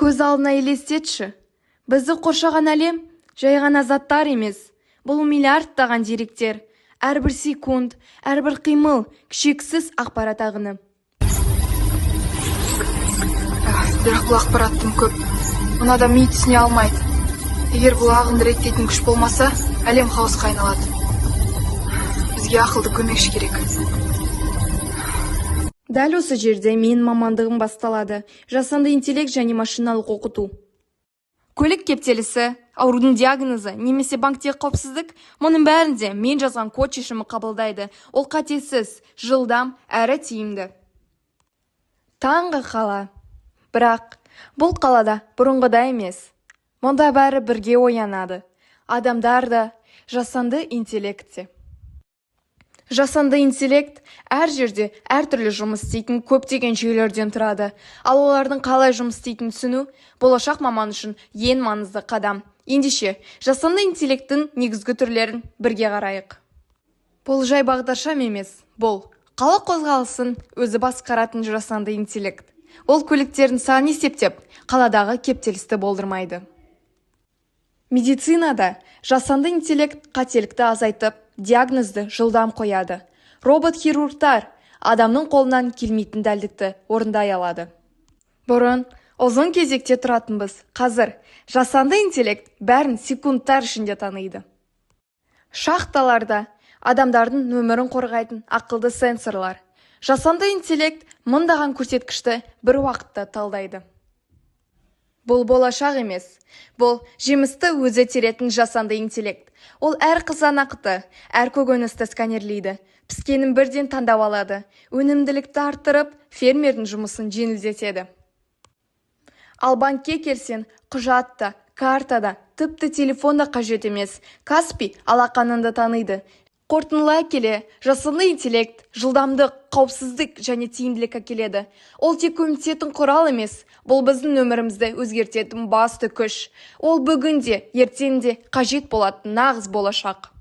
көз алдына елестетші. Бізді қоршаған әлем жай ғана заттар емес. Бұл миллиардтаған деректер, әрбір секунд, әрбір қимыл, шексіз ақпарат ағыны. Бірақ бұл ақпараттың көп. Мұнада ми түсіне алмайды. Егер бұл ағынды реттейтін күш болмаса, әлем хаосқа айналады. Бізге ақылды көмекші керек. Дәл осы жерде мен мамандығым басталады. Жасанды интеллект және машиналық оқыту. Көлік кептелісі, аурудың диагнозы немесе банктегі қауіпсіздік, мұның бәрінде мен жазған код шешімі қабылдайды. Ол қатесіз, жылдам, әрі тиімді. Таңғы қала. Бірақ бұл қалада бұрынғыдай емес. Мұнда бәрі бірге оянады. Адамдар да, жасанды интеллект те. Жасанды интеллект әр жерде әртүрлі жұмыс істейтін көптеген жүйелерден тұрады. Ал олардың қалай жұмыс істейтінін түсіну болашақ маман үшін ең маңызды қадам. Ендеше, жасанды интеллекттің негізгі түрлерін бірге қарайық. Бұл жай бағдаршам емес. Бұл қала қозғалысын өзі басқаратын жасанды интеллект. Ол көліктердің санын есептеп, қаладағы кептелісті болдырмайды. Медицинада жасанды интеллект қателікті азайтып, диагнозды жылдам қояды. Робот-хирургтар адамның қолынан келмейтін дәлдікті орындай алады. Бұрын ұзын кезекте тұратынбыз. Қазір жасанды интеллект бәрін секундтар ішінде таниды. Шахталарда адамдардың өмірін қорғайтын ақылды сенсорлар. Жасанды интеллект мыңдаған көрсеткішті бір уақытта талдайды. Бұл болашақ емес. Бұл жемісті өзі теретін жасанды интеллект. Ол әр қызанақты, әр көкөністі сканерлейді. Піскенін бірден таңдап алады. Өнімділікті арттырып, фермердің жұмысын жеңілдетеді. Ал банкке келсең, құжатта, картада, тіпті телефонда қажет емес. Каспи алақаныңды таниды. Қорытындылай келе, жасанды интеллект жылдамдық, қауіпсіздік және тиімділік әкеледі. Ол тек көмектесетін құрал емес, бұл біздің өмірімізді өзгертетін басты күш. Ол бүгінде, ертеңде қажет болатын нағыз болашақ.